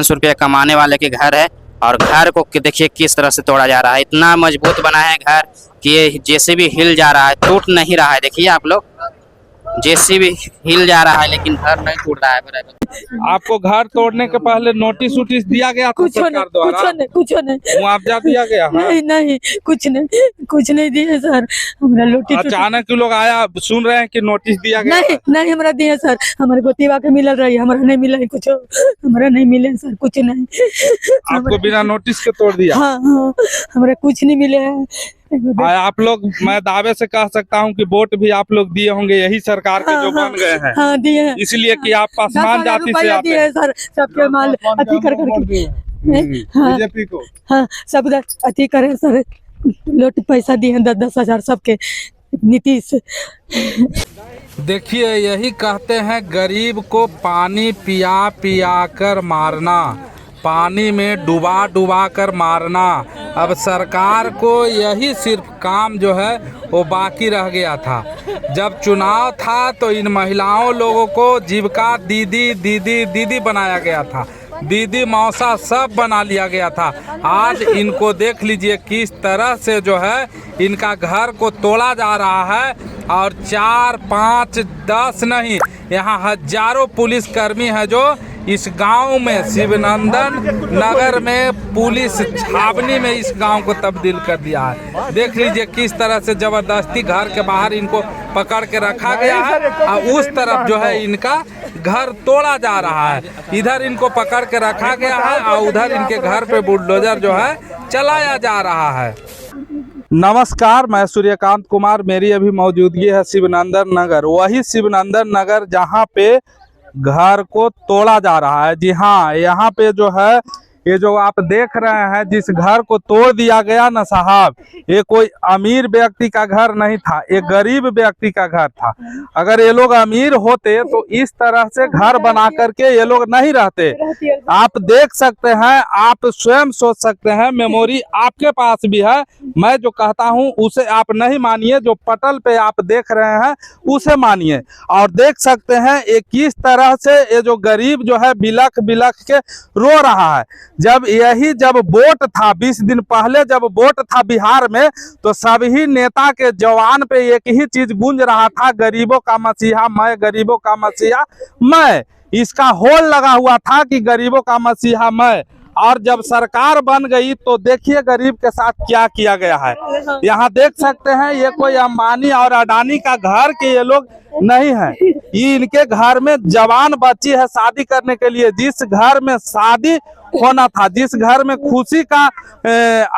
रुपया कमाने वाले के घर है और घर को देखिए किस तरह से तोड़ा जा रहा है। इतना मजबूत बना है घर कि ये जेसीबी हिल जा रहा है, टूट नहीं रहा है। देखिए आप लोग, जेसीबी हिल जा रहा है लेकिन घर नहीं टूट रहा है बराबर। आपको घर तोड़ने के पहले नोटिस उटिस दिया गया था सरकार द्वारा? कुछ नहीं मुआवजा दिया गया है? नहीं कुछ नहीं दिए सर। हमरा लोटी अचानक लोग आया, सुन रहे हैं कि नोटिस दिया गया? नहीं हमरा दिए सर। हमारे गोतीबा के मिल रही, हमारा नहीं मिला कुछ, हमारा नहीं मिले सर, कुछ नहीं। आपको बिना नोटिस के तोड़ दिया? हाँ, हमारा कुछ नहीं मिले है। आप लोग, मैं दावे से कह सकता हूं कि वोट भी आप लोग दिए होंगे यही सरकार के जो बन गए हैं। हाँ दिए हैं, इसलिए कि आप पासवान जाति से आते हैं सर। सबके माल अति कर करके बीजेपी को। हाँ सब अति करे सर, लोट पैसा दिए हैं 10-10 हजार सबके। नीतीश देखिए, यही कहते हैं गरीब को पानी पिया पिया कर मारना, पानी में डुबा डुबा कर मारना। अब सरकार को यही सिर्फ काम जो है वो बाकी रह गया था। जब चुनाव था तो इन महिलाओं लोगों को जीविका दीदी दीदी दीदी बनाया गया था, दीदी मौसा सब बना लिया गया था। आज इनको देख लीजिए किस तरह से जो है इनका घर को तोड़ा जा रहा है। और 4, 5, 10 नहीं, यहाँ हजारों पुलिसकर्मी है जो इस गांव में, शिवनंदन नगर में पुलिस छावनी में इस गांव को तब्दील कर दिया है। देख लीजिए किस तरह से जबरदस्ती घर के बाहर इनको पकड़ के रखा गया है और उस तरफ जो है इनका घर तोड़ा जा रहा है। इधर इनको पकड़ के रखा गया है और उधर इनके घर पे बुलडोजर जो है चलाया जा रहा है। नमस्कार, मैं सूर्यकांत कुमार। मेरी अभी मौजूदगी है शिवनंदन नगर, वही शिवनंदन नगर जहां पे घर को तोड़ा जा रहा है। जी हाँ, यहाँ पे जो है ये जो आप देख रहे हैं, जिस घर को तोड़ दिया गया ना साहब, ये कोई अमीर व्यक्ति का घर नहीं था, ये गरीब व्यक्ति का घर था। अगर ये लोग अमीर होते तो इस तरह से घर बना करके ये लोग नहीं रहते। आप देख सकते हैं, आप स्वयं सोच सकते हैं, मेमोरी आपके पास भी है। मैं जो कहता हूं उसे आप नहीं मानिए, जो पटल पे आप देख रहे हैं उसे मानिए। और देख सकते हैं ये किस तरह से ये जो गरीब जो है बिलख बिलख के रो रहा है। जब वोट था 20 दिन पहले, जब वोट था बिहार में, तो सभी नेता के जवान पे एक ही चीज गूंज रहा था, गरीबों का मसीहा मैं, गरीबों का मसीहा मैं। इसका होल लगा हुआ था कि गरीबों का मसीहा मैं। और जब सरकार बन गई तो देखिए गरीब के साथ क्या किया गया है। यहाँ देख सकते हैं ये कोई अंबानी और अडानी का घर के ये लोग नहीं है, ये इनके घर में जवान बच्ची है शादी करने के लिए। जिस घर में शादी होना था, जिस घर में खुशी का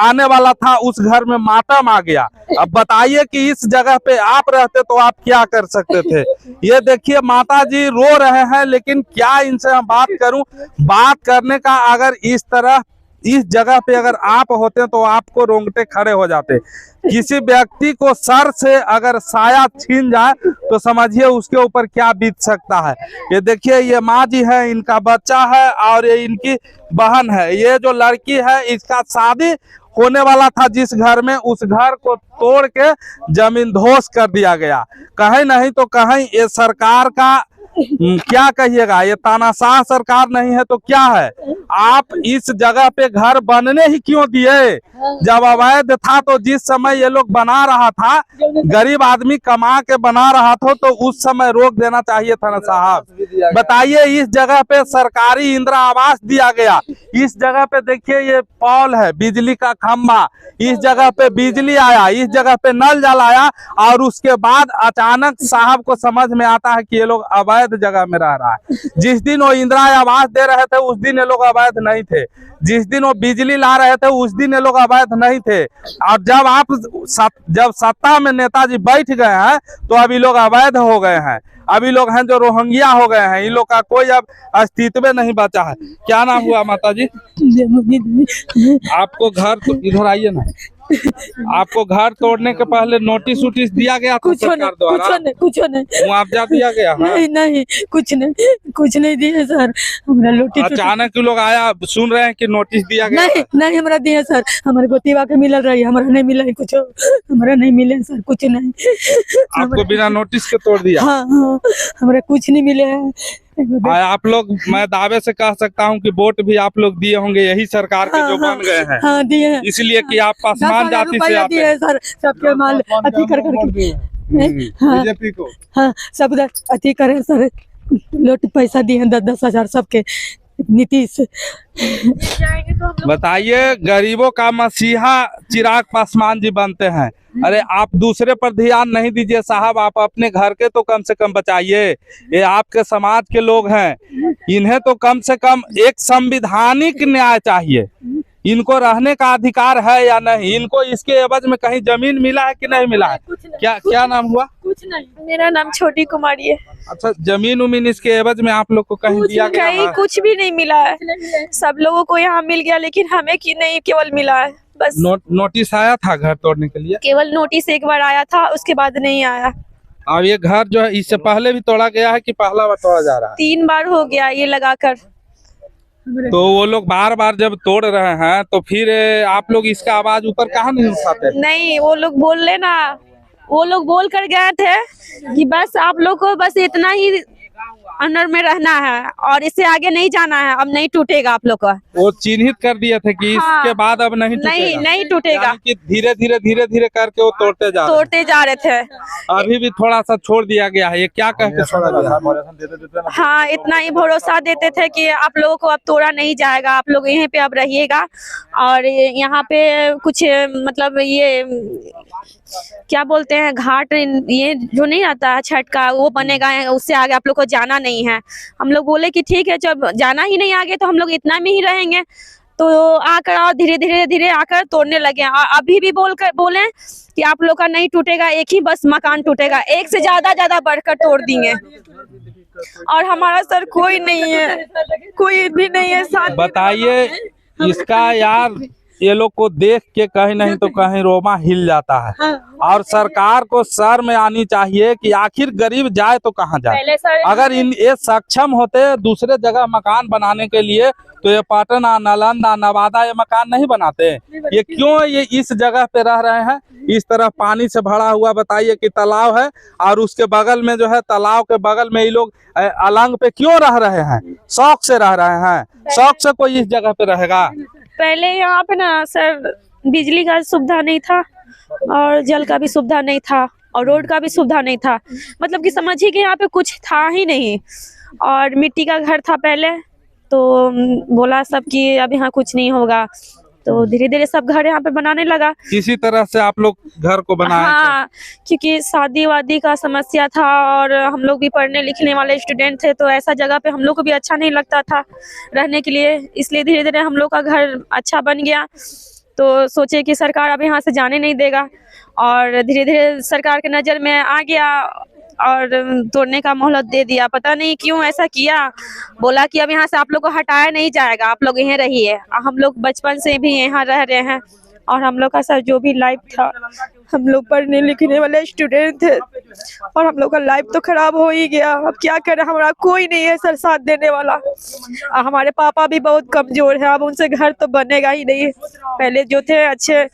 आने वाला था, उस घर में मातम आ गया। अब बताइए कि इस जगह पे आप रहते तो आप क्या कर सकते थे। ये देखिए माता जी रो रहे हैं, लेकिन क्या इनसे हम बात करूं। बात करने का अगर इस तरह इस जगह पे अगर आप होते तो आपको रोंगटे खड़े हो जाते। किसी व्यक्ति को सर से अगर साया छीन जाए तो समझिए उसके ऊपर क्या बीत सकता है। ये देखिए, ये माँ जी है, इनका बच्चा है और ये इनकी बहन है। ये जो लड़की है इसका शादी होने वाला था जिस घर में, उस घर को तोड़ के जमीन दोष कर दिया गया। कहीं नहीं तो कहीं ये सरकार का क्या कहिएगा, ये तानाशाह सरकार नहीं है तो क्या है। आप इस जगह पे घर बनने ही क्यों दिए? जब अवैध था तो जिस समय ये लोग बना रहा था, गरीब आदमी कमा के बना रहा था, तो उस समय रोक देना चाहिए था ना साहब। बताइए, इस जगह पे सरकारी इंदिरा आवास दिया गया, इस जगह पे देखिए ये पॉल है, बिजली का खंभा, इस जगह पे बिजली आया, इस जगह पे नल जल आया। और उसके बाद अचानक साहब को समझ में आता है कि ये लोग अवैध जगह में रह रहा है। जिस दिन वो इंदिरा आवास दे रहे थे उस दिन ये लोग अवैध नहीं थे, जिस दिन वो बिजली ला रहे थे उस दिन ये लोग अवैध नहीं थे। और जब सत्ता में नेताजी बैठ गए हैं तो अभी लोग अवैध हो गए हैं। अभी लोग हैं जो रोहिंग्या हो गए हैं, इन लोग का कोई अब अस्तित्व नहीं बचा है। क्या नाम हुआ माता जी? आपको घर तो इधर आइए ना, आपको घर तोड़ने के पहले नोटिस उटिस दिया गया था सरकार द्वारा? कुछ नहीं मुआवजा दिया गया है? नहीं कुछ नहीं दिए सर। हमरा लोटी अचानक लोग आया, सुन रहे हैं कि नोटिस दिया गया? नहीं हमरा दिए सर। हमारे गोतीबा के मिल रही, हमारा नहीं मिला कुछ, हमारा नहीं मिले सर, कुछ नहीं। आपको बिना नोटिस के तोड़ दिया? हाँ, हमारा कुछ नहीं मिले है। आप लोग, मैं दावे से कह सकता हूँ कि वोट भी आप लोग दिए होंगे यही सरकार के जो बन गए हैं, हाँ दिए हैं, इसलिए कि आप पासवान जाति से आते दिए हैं। हैं सर, सबके माल अति कर करके हाँ, बीजेपी को हाँ सब अति करे सर, लोट पैसा दिए हैं 10-10 हजार सबके। नीतीश बताइए, गरीबों का मसीहा चिराग पासवान जी बनते हैं। अरे आप दूसरे पर ध्यान नहीं दीजिए साहब, आप अपने घर के तो कम से कम बचाइए। ये आपके समाज के लोग हैं, इन्हें तो कम से कम एक संवैधानिक न्याय चाहिए। इनको रहने का अधिकार है या नहीं? इनको इसके एवज में कहीं जमीन मिला है कि नहीं मिला है? क्या नाम हुआ? कुछ नहीं, मेरा नाम छोटी कुमारी है। अच्छा, जमीन उमीन इसके एवज में आप लोग को कहीं दिया गया कहीं है? कुछ भी नहीं मिला है। सब लोगों को यहाँ मिल गया, लेकिन हमें की नहीं केवल मिला है बस। नोटिस आया था घर तोड़ने के लिए? केवल नोटिस एक बार आया था, उसके बाद नहीं आया। अब ये घर जो है इससे पहले भी तोड़ा गया है कि पहला बार तोड़ा जा रहा है? 3 बार हो गया ये लगाकर। तो वो लोग बार बार जब तोड़ रहे हैं तो फिर आप लोग इसका आवाज ऊपर कहाँ नहीं उठाते? नहीं, वो लोग बोल लेना, वो लोग बोल कर गए थे कि बस आप लोग को बस इतना ही अंदर में रहना है और इससे आगे नहीं जाना है, अब नहीं टूटेगा आप लोग का। वो चिन्हित कर दिए थे कि हाँ, इसके बाद अब नहीं टूटेगा। नहीं टूटेगा। यानी कि धीरे धीरे करके वो तोड़ते जा रहे थे। अभी भी थोड़ा सा छोड़ दिया गया है, ये क्या कह के छोड़ा गया? हाँ, इतना ही भरोसा देते थे कि आप लोगों को अब तोड़ा नहीं जाएगा, आप लोग यहीं पे अब रहिएगा। और यहाँ पे कुछ मतलब ये क्या बोलते हैं, घाट ये जो नहीं आता है छठ का, वो बनेगा, उससे आगे आप लोग को जाना नहीं है। हम लोग बोले कि ठीक है, जब जाना ही नहीं आगे तो हम लोग इतना में ही रहेंगे। तो आकर और धीरे आकर तोड़ने लगे। और अभी भी बोले कि आप लोग का नहीं टूटेगा, एक ही बस मकान टूटेगा, एक से ज्यादा बढ़कर तोड़ देंगे। और हमारा सर कोई नहीं है, कोई भी नहीं है साथ। बताइए इसका यार, ये लोग को देख के कहीं नहीं तो कहीं रोमा हिल जाता है। और सरकार को सर में आनी चाहिए कि आखिर गरीब जाए तो कहाँ जाए। अगर ये सक्षम होते दूसरे जगह मकान बनाने के लिए तो ये पटना, नालंदा, नवादा ये मकान नहीं बनाते। ये क्यों ये इस जगह पे रह रहे हैं? इस तरफ पानी से भरा हुआ, बताइए कि तालाब है और उसके बगल में जो है, तालाब के बगल में ये लोग अलंग पे क्यों रह रहे हैं? शौक से रह रहे हैं। शौक से कोई इस जगह पे रहेगा? पहले यहाँ पे ना सर बिजली का सुविधा नहीं था और जल का भी सुविधा नहीं था और रोड का भी सुविधा नहीं था। मतलब कि समझिए कि यहाँ पे कुछ था ही नहीं। और मिट्टी का घर था पहले, तो बोला सब कि अब यहाँ कुछ नहीं होगा, तो धीरे सब घर यहाँ पे बनाने लगा। किसी तरह से आप लोग घर को बनाए? हाँ, क्योंकि शादी वादी का समस्या था और हम लोग भी पढ़ने लिखने वाले स्टूडेंट थे, तो ऐसा जगह पे हम लोग को भी अच्छा नहीं लगता था रहने के लिए। इसलिए धीरे हम लोग का घर अच्छा बन गया। तो सोचे कि सरकार अब यहाँ से जाने नहीं देगा और धीरे सरकार के नज़र में आ गया और तोड़ने का मोहलत दे दिया। पता नहीं क्यों ऐसा किया। बोला कि अब यहाँ से आप लोग को हटाया नहीं जाएगा, आप लोग यहीं रहिए। हम लोग बचपन से भी यहाँ रह रहे हैं और हम लोग का सर जो भी लाइफ था, हम लोग पढ़ने लिखने वाले स्टूडेंट थे और हम लोग का लाइफ तो खराब हो ही गया। अब क्या करें, हमारा कोई नहीं है सर साथ देने वाला। हमारे पापा भी बहुत कमजोर है, अब उनसे घर तो बनेगा ही नहीं। पहले जो थे अच्छे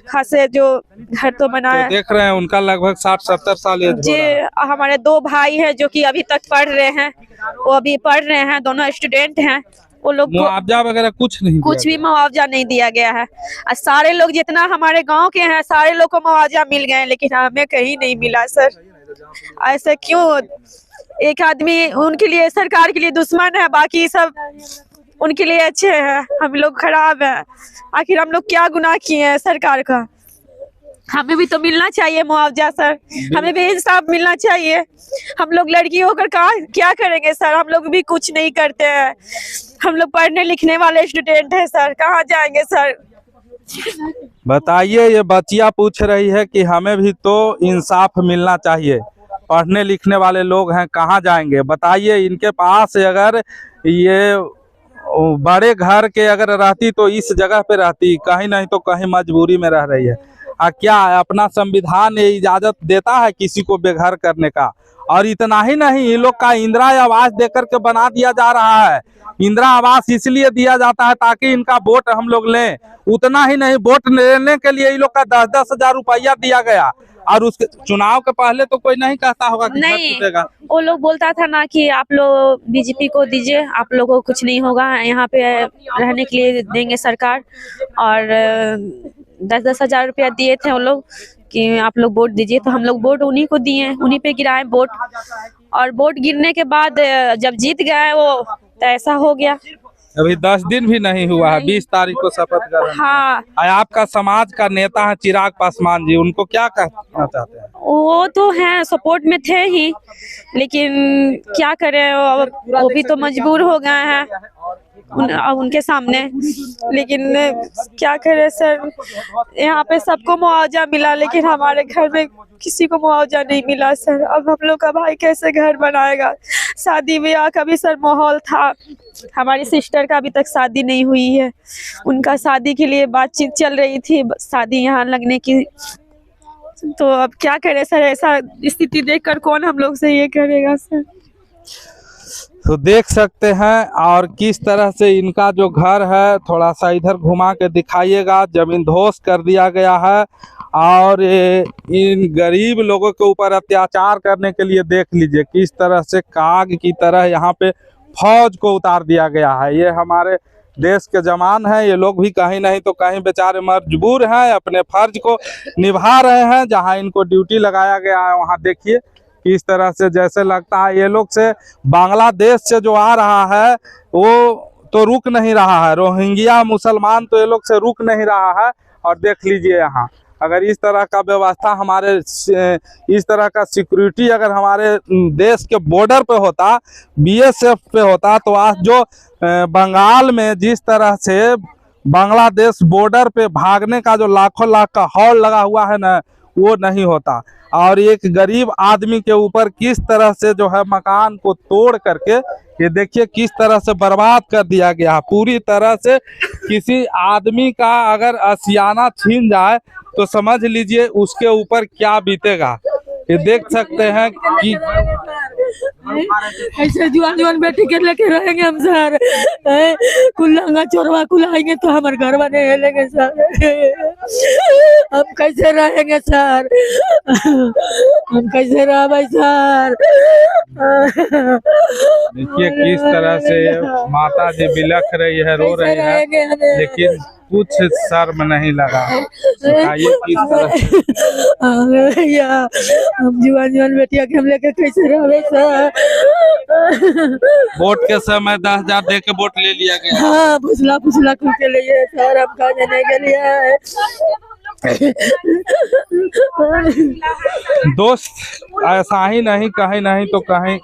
खासे जो घर तो बनाए। तो देख रहे हैं उनका लगभग 60-70 साल एज जी, हमारे 2 भाई हैं जो कि अभी तक पढ़ रहे हैं, वो अभी पढ़ रहे हैं, दोनों स्टूडेंट हैं। वो लोग मुआवजा वगैरह कुछ भी मुआवजा नहीं दिया गया है। और सारे लोग जितना हमारे गांव के हैं, सारे लोग को मुआवजा मिल गए, लेकिन हमें कहीं नहीं मिला सर। ऐसा क्यों? एक आदमी उनके लिए, सरकार के लिए दुश्मन है, बाकी सब उनके लिए अच्छे हैं, हम लोग खराब हैं। आखिर हम लोग क्या गुनाह किए हैं सरकार का? हमें भी तो मिलना चाहिए मुआवजा सर, हमें भी इंसाफ मिलना चाहिए। हम लोग लड़की होकर क्या करेंगे सर? हम लोग भी कुछ नहीं करते हैं, हम लोग पढ़ने लिखने वाले स्टूडेंट हैं सर, कहाँ जाएंगे सर? बताइए, ये बच्चियां पूछ रही है कि हमें भी तो इंसाफ मिलना चाहिए, पढ़ने लिखने वाले लोग हैं, कहाँ जाएंगे? बताइए, इनके पास अगर ये बड़े घर के अगर रहती तो इस जगह पे रहती, कहीं नहीं तो कहीं मजबूरी में रह रही है। क्या अपना संविधान ये इजाजत देता है किसी को बेघर करने का? और इतना ही नहीं, इन लोग का इंदिरा आवास देकर के बना दिया जा रहा है। इंदिरा आवास इसलिए दिया जाता है ताकि इनका वोट हम लोग लें। उतना ही नहीं, वोट लेने के लिए इन लोग का 10-10 हजार रुपया दिया गया और उसके चुनाव के पहले तो कोई नहीं कहता होगा कि घर नहीं, टूटेगा। वो लोग बोलता था ना कि आप लोग बीजेपी को दीजिए, आप लोगों को कुछ नहीं होगा, यहाँ पे रहने के लिए देंगे सरकार। और 10-10 हजार रुपया दिए थे वो लोग कि आप लोग वोट दीजिए, तो हम लोग वोट उन्हीं को दिए, उन्हीं पे गिराए वोट। और वोट गिरने के बाद जब जीत गए वो, तो ऐसा हो गया। अभी 10 दिन भी नहीं हुआ है, 20 तारीख को शपथ ग्रहण। हाँ, आपका समाज का नेता है चिराग पासवान जी, उनको क्या कहना चाहते हैं? वो तो हैं, सपोर्ट में थे ही, लेकिन क्या करें, वो भी तो मजबूर हो गए हैं उनके सामने। लेकिन क्या करें सर, यहाँ पे सबको मुआवजा मिला, लेकिन हमारे घर में किसी को मुआवजा नहीं मिला सर। अब हम लोग का भाई कैसे घर बनाएगा? शादी ब्याह का भी सर माहौल था, हमारी सिस्टर का अभी तक शादी नहीं हुई है, उनका शादी के लिए बातचीत चल रही थी, शादी यहाँ लगने की। तो अब क्या करें सर, ऐसा स्थिति देखकर कौन हम लोग से ये करेगा सर। तो देख सकते हैं और किस तरह से इनका जो घर है, थोड़ा सा इधर घुमा के दिखाइएगा, जमीन ध्वस्त कर दिया गया है। और इन गरीब लोगों के ऊपर अत्याचार करने के लिए देख लीजिए किस तरह से काग की तरह यहाँ पे फौज को उतार दिया गया है। ये हमारे देश के जवान हैं, ये लोग भी कहीं नहीं तो कहीं बेचारे मजबूर हैं, अपने फर्ज को निभा रहे हैं। जहाँ इनको ड्यूटी लगाया गया है वहाँ देखिए किस तरह से, जैसे लगता है ये लोग से बांग्लादेश से जो आ रहा है वो तो रुक नहीं रहा है, रोहिंग्या मुसलमान तो ये लोग से रुक नहीं रहा है। और देख लीजिए यहाँ, अगर इस तरह का व्यवस्था हमारे, इस तरह का सिक्योरिटी अगर हमारे देश के बॉर्डर पे होता, बीएसएफ पे होता, तो आज जो बंगाल में जिस तरह से बांग्लादेश बॉर्डर पे भागने का जो लाखों लाख का हौल लगा हुआ है ना, वो नहीं होता। और एक गरीब आदमी के ऊपर किस तरह से जो है मकान को तोड़ करके, ये देखिए किस तरह से बर्बाद कर दिया गया पूरी तरह से। किसी आदमी का अगर आशियाना छीन जाए तो समझ लीजिए उसके ऊपर क्या बीतेगा। ये देख सकते हैं कि ऐसे जुआन बेटी के लेके रहेंगे हम सर, कुल्लंगा चोरवा कुलाएंगे तो हमारे घर बने लेंगे सर। हम कैसे रहेंगे सर, हम कैसे रहे सर? देखिए किस तरह से माता जी बिलख रही है, रो रही है, लेकिन कुछ शर्म नहीं लगा। बताइए किस तरह से भैया, हम जुआन बेटिया के हम लेके कैसे रहे सर? वोट के समय 10,000 दे के वोट ले लिया गया। हाँ, फुसला फुसला खुल के लिए सर, हम खाने नहीं के लिए। दोस्त ऐसा ही नहीं, कहीं नहीं तो कहीं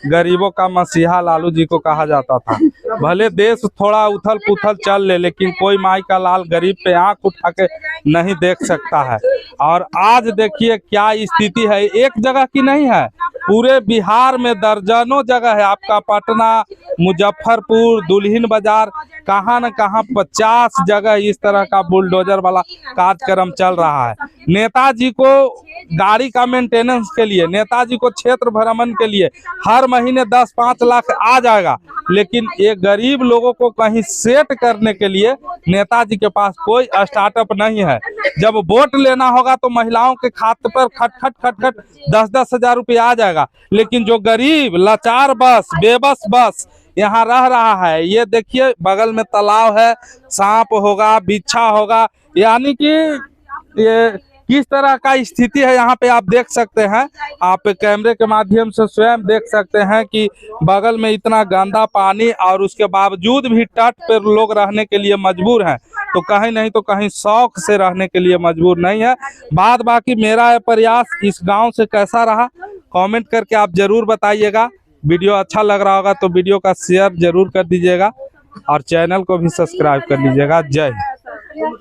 गरीबों का मसीहा लालू जी को कहा जाता था। भले देश थोड़ा उथल पुथल चल ले, लेकिन कोई माई का लाल गरीब पे आंख उठा के नहीं देख सकता है। और आज देखिए क्या स्थिति है, एक जगह की नहीं है, पूरे बिहार में दर्जनों जगह है। आपका पटना, मुजफ्फरपुर, दुल्हिन बाजार, कहाँ न कहाँ 50 जगह इस तरह का बुलडोजर वाला कार्यक्रम चल रहा है। नेताजी को गाड़ी का मेंटेनेंस के लिए, नेताजी को क्षेत्र भ्रमण के लिए हर महीने 10-5 लाख आ जाएगा, लेकिन ये गरीब लोगों को कहीं सेट करने के लिए नेताजी के पास कोई स्टार्टअप नहीं है। जब वोट लेना होगा तो महिलाओं के खाते पर खट खट 10-10 हजार रुपये आ जाएगा, लेकिन जो गरीब लाचार बस बेबस बस यहाँ रह रहा है, ये देखिए बगल में तालाब है, सांप होगा, बिच्छा होगा, यानी कि ये किस तरह का स्थिति है यहाँ पे आप देख सकते हैं। आप कैमरे के माध्यम से स्वयं देख सकते हैं कि बगल में इतना गंदा पानी, और उसके बावजूद भी तट पर लोग रहने के लिए मजबूर हैं। तो कहीं नहीं तो कहीं शौक से रहने के लिए मजबूर नहीं है। बाद बाकी मेरा यह प्रयास इस गांव से कैसा रहा कमेंट करके आप जरूर बताइएगा। वीडियो अच्छा लग रहा होगा तो वीडियो का शेयर जरूर कर दीजिएगा और चैनल को भी सब्सक्राइब कर लीजिएगा। जय हिंद।